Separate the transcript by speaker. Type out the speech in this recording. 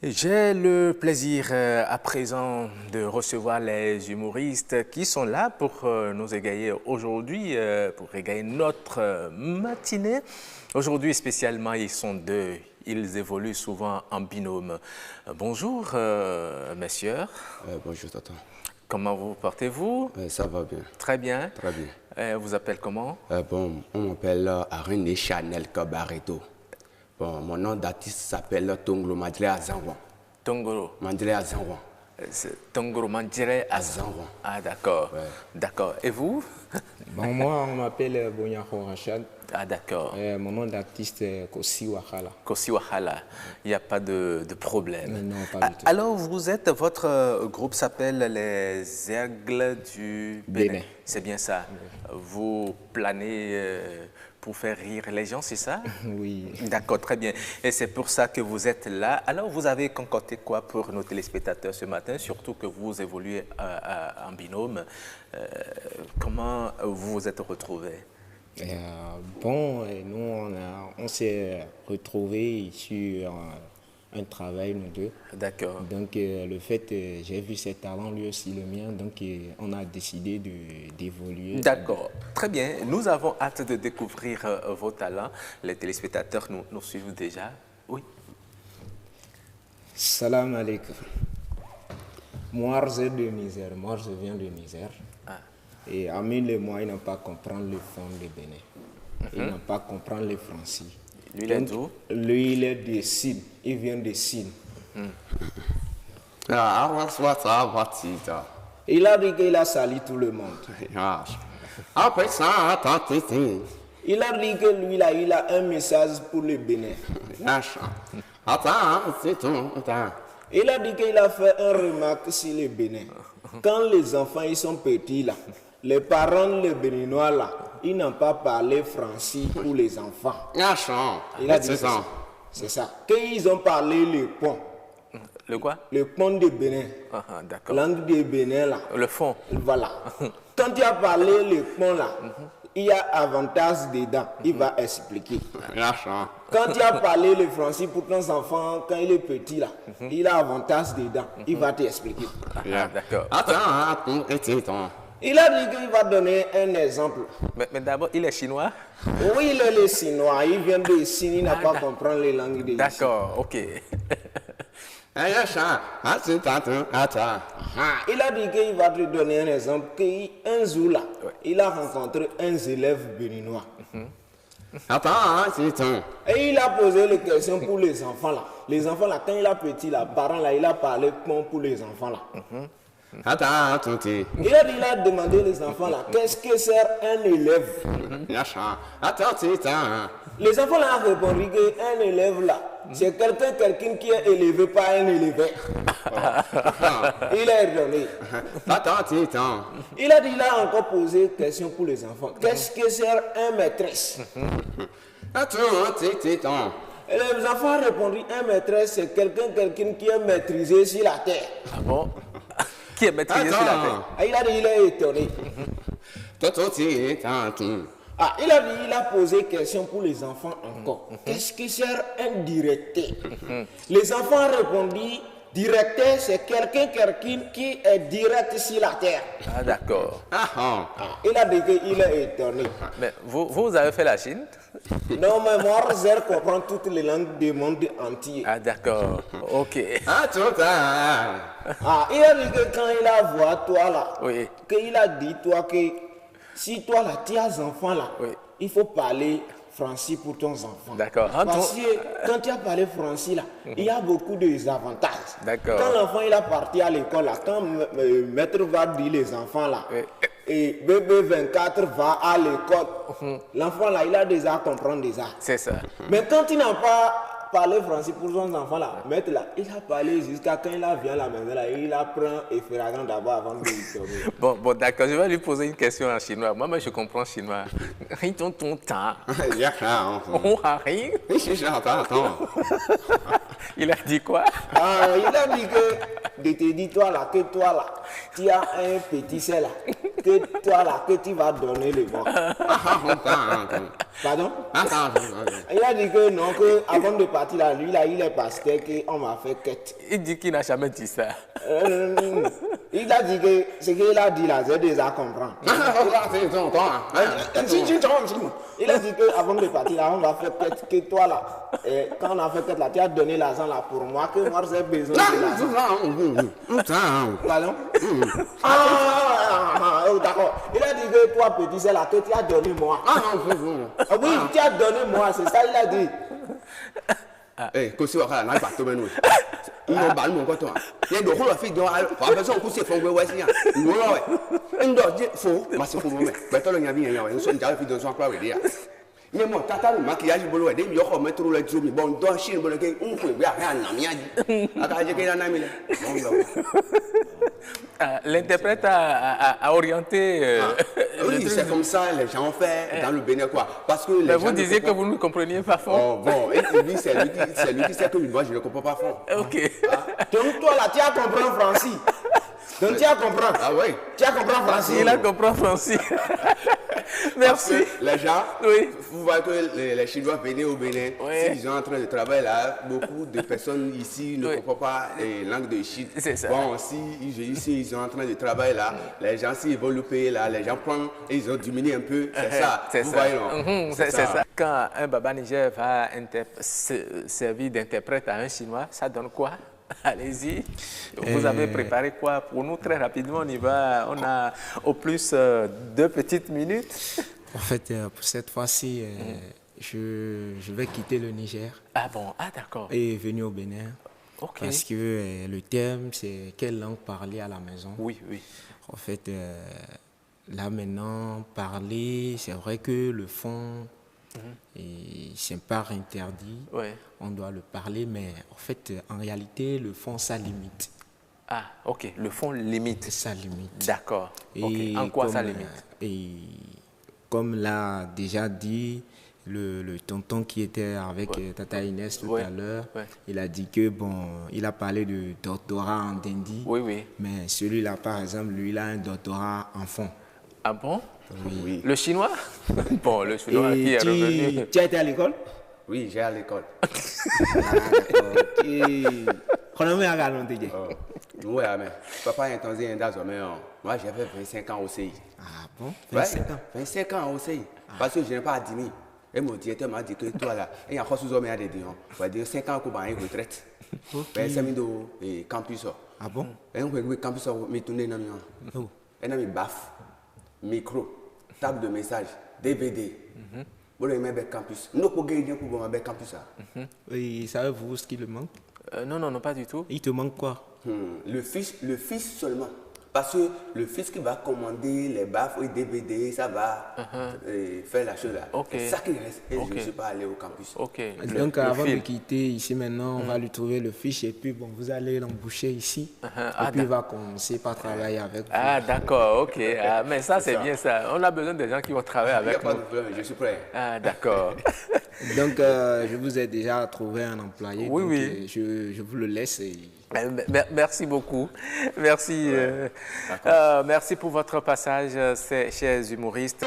Speaker 1: J'ai le plaisir à présent de recevoir les humoristes qui sont là pour nous égayer aujourd'hui, pour égayer notre matinée. Aujourd'hui spécialement, ils sont deux. Ils évoluent souvent en binôme. Bonjour, messieurs.
Speaker 2: Bonjour, tonton.
Speaker 1: Comment vous portez-vous?
Speaker 2: Ça va bien.
Speaker 1: Très bien.
Speaker 2: Très bien.
Speaker 1: Vous appelez comment?
Speaker 2: Bon, on m'appelle René Chanel Cabareto. Bon, mon nom d'artiste s'appelle Tongolo Mandjere Azanwan.
Speaker 1: Tongolo.
Speaker 2: Mandjere Azanwan.
Speaker 1: Tongolo Mandjere
Speaker 2: Azanwan.
Speaker 1: Ah, d'accord.
Speaker 2: Ouais.
Speaker 1: D'accord. Et vous?
Speaker 3: Bon, moi, on m'appelle Bonyako Rachad.
Speaker 1: Ah, d'accord.
Speaker 3: Mon nom d'artiste est Kossi Wakala.
Speaker 1: Kossi Wakala, il n'y a pas de problème.
Speaker 3: Non, pas du tout.
Speaker 1: Alors, votre groupe s'appelle les Aigles du Bénin. C'est bien ça. Vous planez pour faire rire les gens, c'est ça?
Speaker 3: Oui.
Speaker 1: D'accord, très bien. Et c'est pour ça que vous êtes là. Alors, vous avez concocté quoi pour nos téléspectateurs ce matin, surtout que vous évoluez en binôme. Comment vous vous êtes retrouvés?
Speaker 3: Nous, on s'est retrouvés sur un travail, nous deux.
Speaker 1: D'accord.
Speaker 3: Donc, le fait, j'ai vu ses talents, lui aussi le mien, donc on a décidé d'évoluer.
Speaker 1: D'accord, très bien. Nous avons hâte de découvrir vos talents. Les téléspectateurs nous suivent déjà. Oui.
Speaker 3: Salam alaikum. Moi, je viens de Niger.
Speaker 1: Ah.
Speaker 3: Et Amine et moi, il n'a pas comprendre le fond de Bénin. Il n'a pas comprendre le français.
Speaker 1: Lui, il est d'où?
Speaker 3: Lui, il est de Sine. Il vient de Sine. Il a dit qu'il a sali tout le monde. Il a dit que lui, là, il a un message pour le Bénin. Il a dit qu'il a fait un remarque sur le Bénin. Quand les enfants ils sont petits, là, les parents, les Béninois, là, ils n'ont pas parlé français pour les enfants. Il a dit ça. C'est ça. Qu'ils ont parlé le pont.
Speaker 1: Le quoi?
Speaker 3: Le pont de Bénin.
Speaker 1: D'accord.
Speaker 3: Langue de Bénin, là.
Speaker 1: Le fond.
Speaker 3: Voilà. Quand tu as parlé le pont, là, il y a avantage dedans. Il va expliquer. Quand tu as parlé le français pour ton enfant, quand il est petit, là, il a avantage dedans. Il va t'expliquer.
Speaker 1: D'accord.
Speaker 3: Il a dit qu'il va donner un exemple.
Speaker 1: Mais d'abord, il est chinois?
Speaker 3: Oui, il est le Chinois. Il vient de Chine. Il n'a pas compris les langues de
Speaker 1: D'accord, ok.
Speaker 3: Il a dit qu'il va te donner un exemple. Qu'un jour là, il a rencontré un élève béninois. Et il a posé les questions pour les enfants là. Les enfants là, quand il a petit là, parents là, il a parlé pour les enfants là. Il a demandé les enfants là, qu'est-ce que sert un élève? Les enfants là ont répondu qu'un élève là, c'est quelqu'un qui est élevé par un élevé. Il a donné. Il a encore posé une question pour les enfants. Qu'est-ce que sert un maîtresse? Et les enfants ont répondu, un maîtresse, c'est quelqu'un qui est maîtrisé sur la terre.
Speaker 1: Ah bon? Qui est maîtrisé sur la terre?
Speaker 3: Il a dit, il est étonné. Il a posé question pour les enfants encore. Qu'est-ce que sert un directeur? Les enfants ont répondu, directeur, c'est quelqu'un qui est direct sur la terre.
Speaker 1: Ah, d'accord.
Speaker 3: Il a dit qu'il est étonné.
Speaker 1: Mais vous avez fait la Chine?
Speaker 3: Non, mais moi, je comprends toutes les langues du monde entier.
Speaker 1: Ah, d'accord. Ok.
Speaker 3: Il a dit que quand il a vu toi là,
Speaker 1: Oui.
Speaker 3: qu'il a dit toi que si toi là, tu as un enfant là,
Speaker 1: Oui.
Speaker 3: il faut parler français pour ton enfant.
Speaker 1: D'accord.
Speaker 3: Parce que quand tu as parlé français là, il y a beaucoup d'avantages.
Speaker 1: D'accord.
Speaker 3: Quand l'enfant il a parti à l'école là, quand le maître va dire les enfants là,
Speaker 1: Oui.
Speaker 3: et bébé 24 va à l'école, l'enfant là, il a déjà compris déjà.
Speaker 1: C'est ça.
Speaker 3: Mais quand il n'a pas parlé français pour son enfant là, maître là, il a parlé jusqu'à quand il a vient à la maison là, il apprend Eferagan d'abord avant de lui tomber.
Speaker 1: Bon, d'accord, je vais lui poser une question en chinois. Moi, je comprends chinois. Il a dit quoi?
Speaker 3: Il a dit que, de te dire toi là, que toi là, tu as un petit sel là, que toi là, que tu vas donner le vent. Pardon? Il a dit que non, que avant de partir là, lui là, il est pasteur qu'on m'a fait quête.
Speaker 1: Il dit qu'il n'a jamais dit ça.
Speaker 3: Il a dit que ce qu'il a dit là, j'ai déjà compris. Il a dit qu'avant de partir là, on va faire quête que toi là, quand on a fait quête là, tu as donné l'argent là pour moi, que moi j'ai besoin de l'argent. Pardon? D'accord. Il a dit que toi petit, c'est là que tu as donné moi. Oui, tu as donné moi, c'est ça il a dit.
Speaker 2: Eh, kosi wakala na ba to menu. Mo ba mo ko to. Ye do ko fi do wa be so ku se fon we wa si yan. Wo lo we. Ndo je fo, ma se fo mo me. Be to lo nya bi yan ya, so nja fi do so akwa we dia. Ye mo tata no maquillage bolo we, de mi yo ko me tro le tro mi bon don shin bolo ke un ko bi a na mi aji. Aka je ke na mi le.
Speaker 1: L'interprète a orienté.
Speaker 2: Oui, c'est comme ça, les gens ont fait dans le Bénin quoi. Parce que les
Speaker 1: mais vous disiez que vous ne compreniez pas fort.
Speaker 2: Oh, bon, et lui, c'est lui qui sait que moi je ne comprends pas fort.
Speaker 1: Ok.
Speaker 3: Donc toi là, tu as compris en français. Donc tu as compris.
Speaker 2: Ah oui.
Speaker 3: Tu as compris en français.
Speaker 1: Il a compris en français. Merci.
Speaker 2: Les gens,
Speaker 1: oui.
Speaker 2: Vous voyez que les Chinois venaient au Bénin,
Speaker 1: oui.
Speaker 2: s'ils sont en train de travailler là, beaucoup de personnes ici ne comprennent pas la langue de Chine.
Speaker 1: C'est ça.
Speaker 2: Bon, si ils sont en train de travailler là, les gens, s'ils veulent le payer là, les gens prennent et ils ont diminué un peu. C'est ça.
Speaker 1: C'est
Speaker 2: vous
Speaker 1: ça.
Speaker 2: Voyez, non?
Speaker 1: C'est ça. Quand un Baba Niger va servir d'interprète à un Chinois, ça donne quoi? Allez-y. Vous avez préparé quoi pour nous? Très rapidement, on y va. On a au plus 2 petites minutes.
Speaker 4: En fait, pour cette fois-ci, je vais quitter le Niger.
Speaker 1: Ah bon? Ah d'accord.
Speaker 4: Et venir au Bénin.
Speaker 1: Ok.
Speaker 4: Parce que le thème, c'est quelle langue parler à la maison.
Speaker 1: Oui, oui.
Speaker 4: En fait, là maintenant, parler, c'est vrai que le fond, c'est pas interdit.
Speaker 1: Ouais.
Speaker 4: On doit le parler, mais en fait, en réalité, le fond, ça limite.
Speaker 1: Ah, ok. Le fond limite.
Speaker 4: Ça limite.
Speaker 1: D'accord.
Speaker 4: Et
Speaker 1: okay. En quoi ça limite?
Speaker 4: Et comme l'a déjà dit le tonton qui était avec Tata Inès tout à l'heure, il a dit que bon, il a parlé de doctorat en Dindi.
Speaker 1: Oui, oui.
Speaker 4: Mais celui-là, par exemple, lui, il a un doctorat en fond.
Speaker 1: Ah bon?
Speaker 4: Oui.
Speaker 1: Le chinois? Bon, le chinois qui est revenu.
Speaker 3: Tu as été à l'école?
Speaker 2: Oui, j'ai à l'école. Oui, mais papa est tombé dans un moi j'ai fait 25 ans au CI.
Speaker 4: Ah bon? 25 ans?
Speaker 2: 25 ans au CI. Parce que je n'ai pas admis. Et mon directeur m'a dit que toi là, il y a encore sous-homme à des gens. On va dire 5 ans qu'on va une retraite. Okay. C'est un campus.
Speaker 4: Ah bon?
Speaker 2: Et on peut campus, mais tourner dans le monde. Et on a baf, micro, table de message, DVD. Vous avez un campus. Nous pouvons gagner pour un campus.
Speaker 4: Et savez-vous ce qui le manque?
Speaker 1: Non, non, non, pas du tout.
Speaker 4: Il te manque quoi?
Speaker 2: Le fils seulement. Parce que le fils qui va commander les baffes et DVD, ça va faire la chose là.
Speaker 1: Okay.
Speaker 2: C'est ça qui reste. Et je ne suis pas allé au campus.
Speaker 1: Okay.
Speaker 4: Donc avant de quitter ici maintenant, on va lui trouver le fiche et puis bon, vous allez l'embaucher ici. Et puis il va commencer par travailler avec vous.
Speaker 1: Ah d'accord, ok. Ah, mais ça c'est bien ça. On a besoin de gens qui vont travailler avec nous.
Speaker 2: Il n'y a pas de problème, je suis prêt.
Speaker 1: Ah d'accord.
Speaker 4: Donc je vous ai déjà trouvé un employé.
Speaker 1: Oui,
Speaker 4: donc,
Speaker 1: oui.
Speaker 4: Je vous le laisse.
Speaker 1: Merci beaucoup. Merci. Merci pour votre passage, chers humoristes.